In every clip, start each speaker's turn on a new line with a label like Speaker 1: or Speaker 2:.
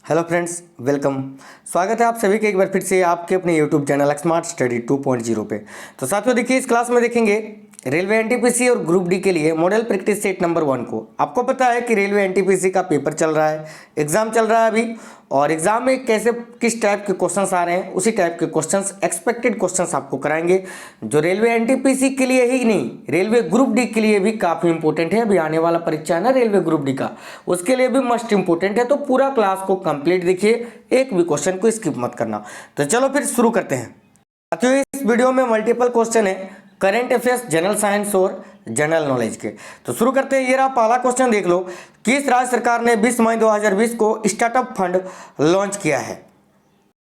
Speaker 1: Hello friends, welcome. स्वागत है आप सभी के एक बार फिर से आपके अपने यूट्यूब चैनल स्मार्ट स्टडी 2.0 पे। तो साथियों देखिए, इस क्लास में देखेंगे रेलवे एनटीपीसी और ग्रुप डी के लिए मॉडल प्रैक्टिस सेट नंबर 1 को। आपको पता है कि रेलवे एनटीपीसी का पेपर चल रहा है, एग्जाम चल रहा है अभी, और एग्जाम में कैसे किस टाइप के क्वेश्चंस आ रहे हैं उसी टाइप के क्वेश्चंस, एक्सपेक्टेड क्वेश्चंस आपको कराएंगे, जो रेलवे एनटीपीसी के लिए ही नहीं, रेलवे ग्रुप डी के लिए भी काफ़ी इंपॉर्टेंट है। अभी आने वाला परीक्षा है ना रेलवे ग्रुप डी का, उसके लिए भी मस्ट इंपॉर्टेंट है। तो पूरा क्लास को कंप्लीट देखिए, एक भी क्वेश्चन को स्किप मत करना। तो चलो फिर शुरू करते हैं। साथियों इस वीडियो में मल्टीपल क्वेश्चन है, करंट अफेयर्स, जनरल साइंस और जनरल नॉलेज के। तो शुरू करते हैं। ये रहा पहला क्वेश्चन, देख लो। किस राज्य सरकार ने 20 मई 2020 को स्टार्टअप फंड लॉन्च किया है?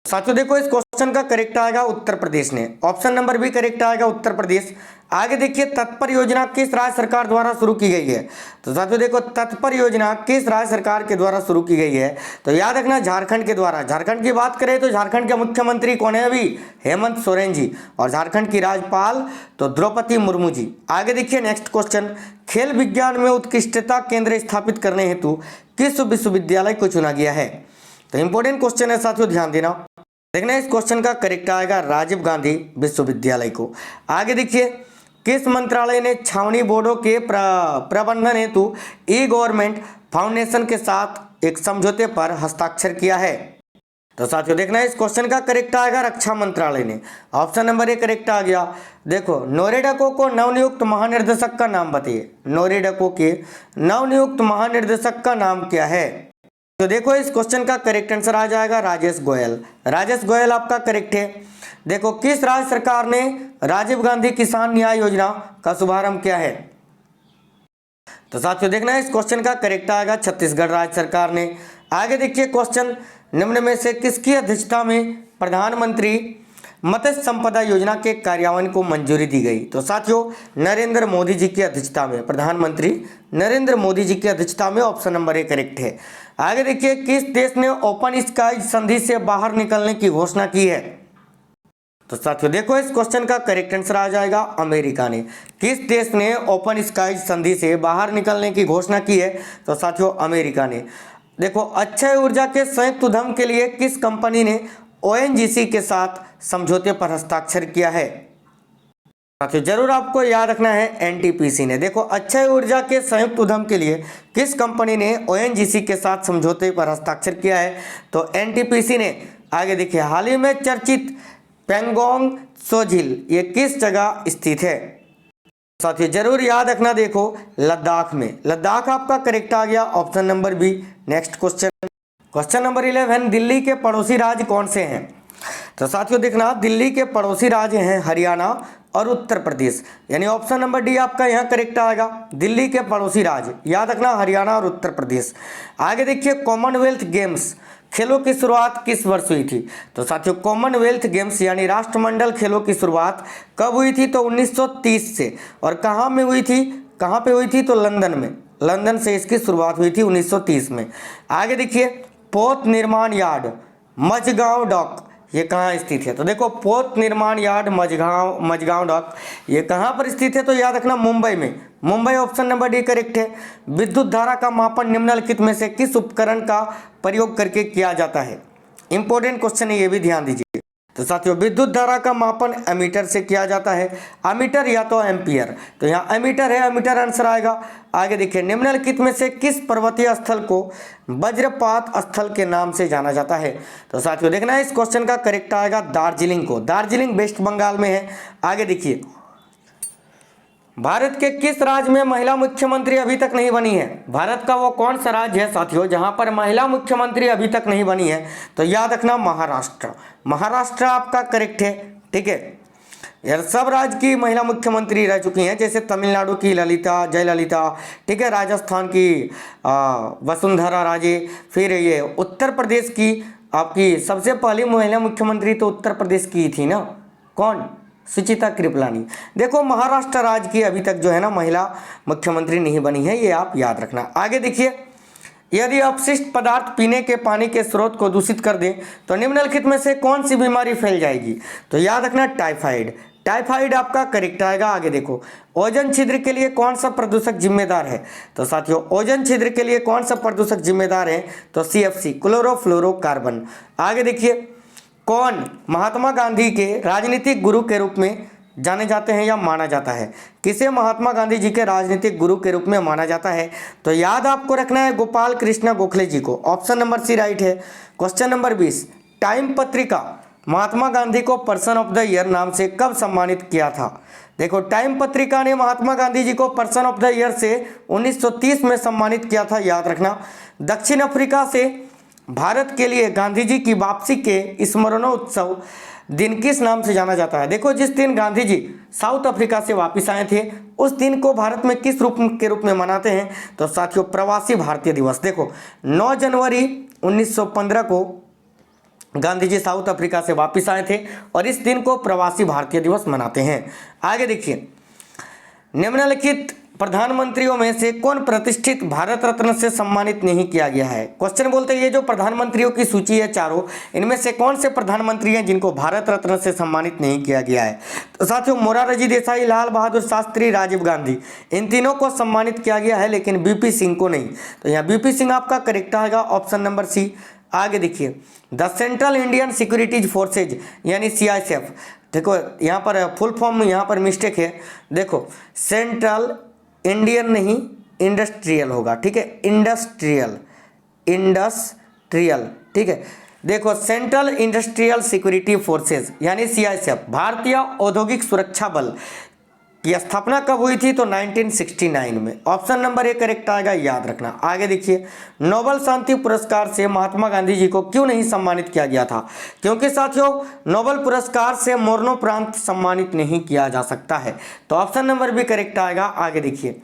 Speaker 1: साथियों देखो, इस क्वेश्चन का करेक्ट आएगा उत्तर प्रदेश ने। ऑप्शन नंबर बी करेक्ट आएगा, उत्तर प्रदेश। आगे देखिए, तत्पर योजना किस राज्य सरकार द्वारा शुरू की गई है? तो साथियों देखो, तत्पर योजना किस राज्य सरकार के द्वारा शुरू की गई है? तो याद रखना, झारखंड के द्वारा। झारखंड की बात करें तो झारखंड के मुख्यमंत्री कौन है अभी? हेमंत सोरेन जी। और झारखंड की राज्यपाल तो द्रौपदी मुर्मू जी। आगे देखिए नेक्स्ट क्वेश्चन, खेल विज्ञान में उत्कृष्टता केंद्र स्थापित करने हेतु किस विश्वविद्यालय को चुना गया है? तो इंपॉर्टेंट क्वेश्चन है साथियों, ध्यान देना। देखना इस क्वेश्चन का करेक्ट आएगा राजीव गांधी विश्वविद्यालय को। आगे देखिए, किस मंत्रालय ने छावनी बोर्डों के प्रबंधन हेतु ई गवर्नमेंट फाउंडेशन के साथ एक समझौते पर हस्ताक्षर किया है? तो साथियों देखना इस क्वेश्चन का करेक्ट आएगा रक्षा मंत्रालय ने। ऑप्शन नंबर ए करेक्ट आ गया। देखो, नोरेडको को नवनियुक्त महानिर्देशक का नाम बताइए। नोरेडको के नवनियुक्त महानिर्देशक का नाम क्या है? तो देखो, इस क्वेश्चन का करेक्ट आंसर आ जाएगा राजेश गोयल। राजेश गोयल आपका करेक्ट है। देखो, किस राज्य सरकार ने राजीव गांधी किसान न्याय योजना का शुभारंभ किया है? तो साथियों देखना इस क्वेश्चन का करेक्ट आएगा छत्तीसगढ़ राज्य सरकार ने। आगे देखिए क्वेश्चन, निम्न में से किसकी अध्यक्षता में प्रधानमंत्री मत्स्य संपदा योजना के कार्यान्वयन को मंजूरी दी गई? तो साथियों नरेंद्र मोदी जी की अध्यक्षता में, प्रधानमंत्री नरेंद्र मोदी जी की अध्यक्षता में। ऑप्शन नंबर ए करेक्ट है। आगे देखिए, किस देश ने ओपन स्काई संधि से बाहर निकलने की घोषणा की है? तो साथियों देखो, इस क्वेश्चन का करेक्ट आंसर आ जाएगा अमेरिका ने। किस देश ने ओपन स्काई संधि से बाहर निकलने की घोषणा की है? तो साथियों अमेरिका ने। देखो, अक्षय ऊर्जा के संयुक्त उद्यम के लिए किस कंपनी ने ओएनजीसी के साथ समझौते पर हस्ताक्षर किया है? साथियों जरूर आपको याद रखना है, एनटीपीसी ने। देखो, अक्षय ऊर्जा के संयुक्त उद्यम के लिए किस कंपनी ने ओएनजीसी के साथ समझौते पर हस्ताक्षर किया है? तो एनटीपीसी ने। आगे देखिए, हाल ही में चर्चित पेंगोंग त्सो झील ये किस जगह स्थित है? साथियों जरूर याद रखना, देखो लद्दाख में। लद्दाख आपका करेक्ट आ गया, option number B. Next question, question number 11, Delhi के पड़ोसी राज्य कौन से हैं? तो साथियों देखना, दिल्ली के पड़ोसी राज्य हैं हरियाणा और उत्तर प्रदेश, यानी ऑप्शन नंबर डी आपका यहाँ करेक्ट आएगा। दिल्ली के पड़ोसी राज्य याद रखना, हरियाणा और उत्तर प्रदेश। आगे देखिए, कॉमनवेल्थ गेम्स खेलों की शुरुआत किस वर्ष हुई थी? तो साथियों कॉमनवेल्थ गेम्स यानी राष्ट्रमंडल खेलों की शुरुआत कब हुई थी? तो 1930 से। और कहाँ में हुई थी? कहाँ पे हुई थी? तो लंदन में। लंदन से इसकी शुरुआत हुई थी 1930 में। आगे देखिए, पोत निर्माण यार्ड मझगांव डॉक ये कहाँ स्थित है? तो देखो, पोत निर्माण यार्ड मझगांव डॉक ये कहाँ पर स्थित है? तो याद रखना, मुंबई में। Mumbai option number D correct है। विद्युत धारा का मापन निम्नलिखित में से किस उपकरण का प्रयोग करके किया जाता है? इंपॉर्टेंट क्वेश्चन है, ये भी ध्यान दीजिए। तो साथियों विद्युत धारा का मापन एमीटर से किया जाता है, एमीटर या तो एम्पियर। तो यहाँ एमीटर है, एमीटर आंसर आएगा। आगे देखिए, निम्नलिखित में से किस पर्वतीय स्थल को वज्रपात स्थल के नाम से जाना जाता है? तो साथियों देखना इस क्वेश्चन का करेक्ट आएगा दार्जिलिंग को। दार्जिलिंग वेस्ट बंगाल में है। आगे देखिए, भारत के किस राज्य में महिला मुख्यमंत्री अभी तक नहीं बनी है? भारत का वो कौन सा राज्य है साथियों जहां पर महिला मुख्यमंत्री अभी तक नहीं बनी है? तो याद रखना, महाराष्ट्र। महाराष्ट्र आपका करेक्ट है, ठीक है। यार सब राज्य की महिला मुख्यमंत्री रह चुकी हैं, जैसे तमिलनाडु की ललिता जयललिता, ठीक है, राजस्थान की वसुंधरा राजे, फिर ये उत्तर प्रदेश की आपकी सबसे पहली महिला मुख्यमंत्री तो उत्तर प्रदेश की थी ना, कौन? सुचिता कृपलानी। देखो, महाराष्ट्र राज्य की अभी तक जो है ना महिला मुख्यमंत्री नहीं बनी है, ये आप याद रखना। आगे देखिए, यदि अपशिष्ट पदार्थ पीने के पानी के स्रोत को दूषित कर दें तो निम्नलिखित में से कौन सी बीमारी फैल जाएगी? तो याद रखना, टाइफाइड। टाइफाइड आपका करेक्ट आएगा। आगे देखो, ओजोन छिद्र के लिए कौन सा प्रदूषक जिम्मेदार है? तो साथियों ओजोन छिद्र के लिए कौन सा प्रदूषक जिम्मेदार है? तो CFC, क्लोरोफ्लोरोकार्बन। आगे देखिए, कौन महात्मा गांधी के राजनीतिक गुरु के रूप में जाने जाते हैं या माना जाता है? किसे महात्मा गांधी जी के राजनीतिक गुरु के रूप में माना जाता है? तो याद आपको रखना है गोपाल कृष्ण गोखले जी को। ऑप्शन नंबर सी राइट है। क्वेश्चन नंबर 20, टाइम पत्रिका महात्मा गांधी को पर्सन ऑफ द ईयर नाम से कब सम्मानित किया था? देखो, टाइम पत्रिका ने महात्मा गांधी जी को पर्सन ऑफ द ईयर से 1930 में सम्मानित किया था, याद रखना। दक्षिण अफ्रीका से भारत के लिए गांधी जी की वापसी के स्मरणोत्सव दिन किस नाम से जाना जाता है? देखो, जिस दिन गांधी जी साउथ अफ्रीका से वापस आए थे उस दिन को भारत में किस रूप के रूप में मनाते हैं? तो साथियों प्रवासी भारतीय दिवस। देखो, 9 जनवरी 1915 को गांधी जी साउथ अफ्रीका से वापस आए थे और इस दिन को प्रवासी भारतीय दिवस मनाते हैं। आगे देखिए, निम्नलिखित प्रधानमंत्रियों में से कौन प्रतिष्ठित भारत रत्न से सम्मानित नहीं किया गया है? क्वेश्चन बोलते हैं ये जो प्रधानमंत्रियों की सूची है चारों, इनमें से कौन से प्रधानमंत्री हैं जिनको भारत रत्न से सम्मानित नहीं किया गया है? तो साथियों मोरारजी देसाई, लाल बहादुर शास्त्री, राजीव गांधी, इन तीनों को सम्मानित किया गया है लेकिन BP सिंह को नहीं। तो यहाँ BP सिंह आपका करेक्ट आएगा, ऑप्शन नंबर सी। आगे देखिए, the central Indian securities forces यानी CISF। देखो यहाँ पर फुल फॉर्म यहाँ पर मिस्टेक है। देखो, सेंट्रल इंडियन नहीं इंडस्ट्रियल होगा, ठीक है, इंडस्ट्रियल, ठीक है। देखो, सेंट्रल इंडस्ट्रियल सिक्योरिटी फोर्सेज यानी CISF, भारतीय औद्योगिक सुरक्षा बल की स्थापना कब हुई थी? तो 1969 में। ऑप्शन नंबर ए करेक्ट आएगा, याद रखना। आगे देखिए, नोबेल शांति पुरस्कार से महात्मा गांधी जी को क्यों नहीं सम्मानित किया गया था? क्योंकि साथियों नोबेल पुरस्कार से मरणोपरांत सम्मानित नहीं किया जा सकता है। तो ऑप्शन नंबर बी करेक्ट आएगा। आगे देखिए,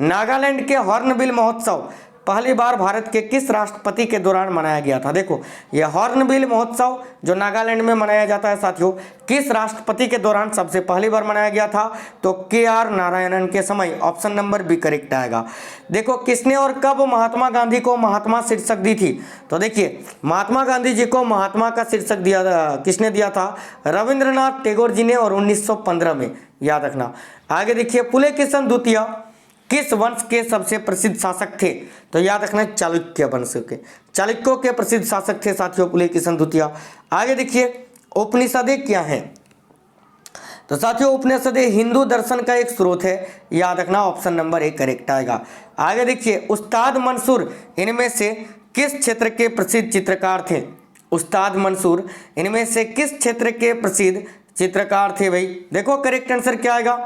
Speaker 1: नागालैंड के हॉर्नबिल महोत्सव पहली बार भारत के किस राष्ट्रपति के दौरान मनाया गया था? देखो, यह हॉर्नबिल महोत्सव जो नागालैंड में मनाया जाता है साथियों, किस राष्ट्रपति के दौरान सबसे पहली बार मनाया गया था? तो KR नारायणन के समय। ऑप्शन नंबर बी करेक्ट आएगा। देखो, किसने और कब महात्मा गांधी को महात्मा शीर्षक दी थी? तो देखिए, महात्मा गांधी जी को महात्मा का शीर्षक दिया किसने दिया था? रविंद्रनाथ टैगोर जी ने, और 1915 में, याद रखना। आगे देखिए, पुले किशन द्वितीय किस वंश के सबसे प्रसिद्ध शासक थे? तो याद रखना चालुक्य वंश के, चालुक्यों के प्रसिद्ध शासक थे साथियों पुले किशन द्वितीय। आगे देखिए, उपनिषदें क्या हैं? तो साथियों उपनिषदें हिंदू दर्शन का एक स्रोत है, याद रखना। ऑप्शन नंबर ए करेक्ट आएगा। आगे देखिए, उस्ताद मंसूर इनमें से किस क्षेत्र के प्रसिद्ध चित्रकार थे? उस्ताद मंसूर इनमें से किस क्षेत्र के प्रसिद्ध चित्रकार थे भाई? देखो करेक्ट आंसर क्या आएगा?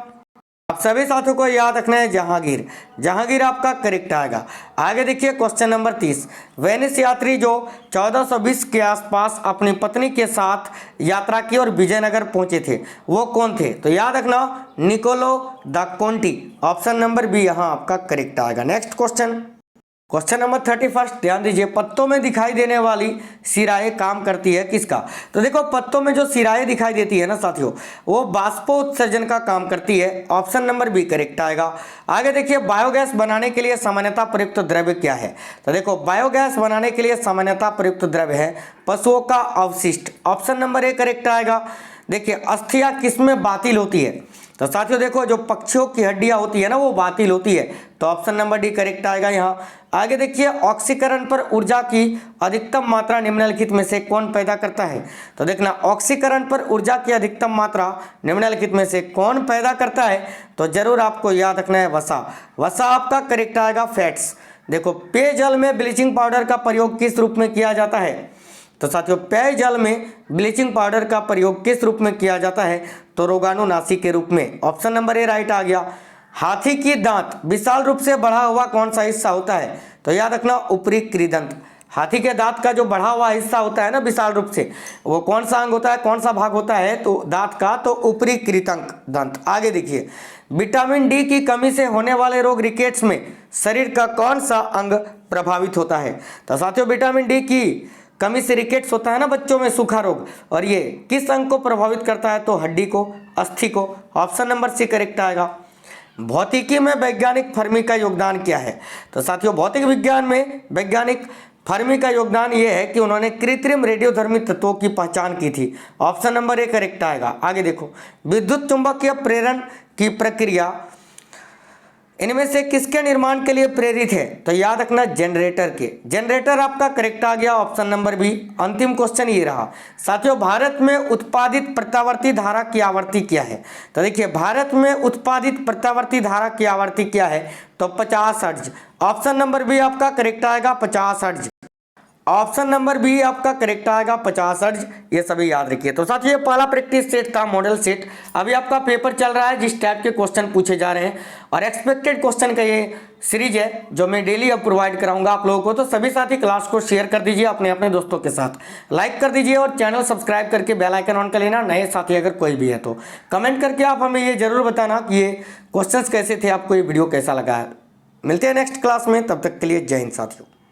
Speaker 1: आप सभी साथियों को याद रखना है जहांगीर, जहांगीर आपका करेक्ट आएगा। आगे देखिए, क्वेश्चन नंबर 30, वेनिस यात्री जो 1420 के आसपास अपनी पत्नी के साथ यात्रा की और विजयनगर पहुंचे थे वो कौन थे? तो याद रखना निकोलो दा कोंटी। ऑप्शन नंबर बी यहाँ आपका करेक्ट आएगा। नेक्स्ट क्वेश्चन नंबर 31, ध्यान दीजिए, पत्तों में दिखाई देने वाली सिराएं काम करती है किसका? तो देखो, पत्तों में जो सिराएं दिखाई देती है ना साथियों, वो बाष्पोत्सर्जन का काम करती है। ऑप्शन नंबर बी करेक्ट आएगा। आगे देखिए, बायोगैस बनाने के लिए सामान्यतः प्रयुक्त द्रव्य क्या है? तो देखो, बायोगैस बनाने के लिए सामान्यतः प्रयुक्त द्रव्य है पशुओं का अवशिष्ट। ऑप्शन नंबर ए करेक्ट आएगा। देखिए, अस्थियां किसमें बातिल होती है? तो साथियों देखो, जो पक्षियों की हड्डियां होती है ना वो बातिल होती है। तो ऑप्शन नंबर डी करेक्ट आएगा यहाँ। आगे देखिए, ऑक्सीकरण पर ऊर्जा की अधिकतम मात्रा निम्नलिखित में से कौन पैदा करता है? तो देखना, ऑक्सीकरण पर ऊर्जा की अधिकतम मात्रा निम्नलिखित में से कौन पैदा करता है? तो जरूर आपको याद रखना है वसा। वसा आपका करेक्ट आएगा। फैट्स। देखो, पेयजल में ब्लीचिंग पाउडर का प्रयोग किस रूप में किया जाता है? तो साथियों, पेयजल में ब्लीचिंग पाउडर का प्रयोग किस रूप में किया जाता है? तो रोगाणुनाशी के रूप में। ऑप्शन नंबर ए राइट आ गया। हाथी की दांत विशाल रूप से बढ़ा हुआ कौन सा हिस्सा होता है? तो याद रखना ऊपरी कृदंत। हाथी के दांत का जो बढ़ा हुआ हिस्सा होता है ना विशाल रूप से, वो कौन सा अंग होता है, कौन सा भाग होता है? तो दांत का, तो ऊपरी कृतंक दंत। आगे देखिए, विटामिन डी की कमी से होने वाले रोग रिकेट्स में शरीर का कौन सा अंग प्रभावित होता है? तो साथियों, विटामिन डी की कमी से रिकेट्स होता है ना बच्चों में, सूखा रोग, और ये किस अंग को प्रभावित करता है? तो हड्डी को, अस्थि को। ऑप्शन नंबर सी करेक्ट आएगा। भौतिकी में वैज्ञानिक फर्मी का योगदान क्या है? तो साथियों, भौतिक विज्ञान में वैज्ञानिक फर्मी का योगदान यह है कि उन्होंने कृत्रिम रेडियोधर्मी तत्वों की पहचान की थी। ऑप्शन नंबर ए करेक्ट आएगा। आगे देखो, विद्युत चुंबकीय प्रेरण की प्रक्रिया इनमें से किसके निर्माण के लिए प्रेरित है? तो याद रखना जनरेटर के। जनरेटर आपका करेक्ट आ गया, ऑप्शन नंबर बी। अंतिम क्वेश्चन ये रहा साथियों, भारत में उत्पादित प्रत्यावर्ती धारा की आवृत्ति क्या है? तो देखिए, भारत में उत्पादित प्रत्यावर्ती धारा की आवृत्ति क्या है? तो 50 हर्ट्ज। ऑप्शन नंबर बी आपका करेक्ट आएगा, 50 हर्ट्ज। ऑप्शन नंबर बी आपका करेक्ट आएगा, 50 हर्ट्ज। ये सभी याद रखिए। तो साथियों, ये पहला प्रैक्टिस सेट था, मॉडल सेट। अभी आपका पेपर चल रहा है जिस टाइप के क्वेश्चन पूछे जा रहे हैं और एक्सपेक्टेड क्वेश्चन का ये सीरीज है जो मैं डेली अब प्रोवाइड कराऊंगा आप लोगों को। तो सभी साथी क्लास को शेयर कर दीजिए अपने अपने दोस्तों के साथ, लाइक कर दीजिए और चैनल सब्सक्राइब करके बेल आइकन ऑन कर लेना। नए साथी अगर कोई भी है तो कमेंट करके आप हमें ये जरूर बताना कि ये क्वेश्चंस कैसे थे, आपको ये वीडियो कैसा लगा है। मिलते हैं नेक्स्ट क्लास में, तब तक के लिए जय हिंद साथियों।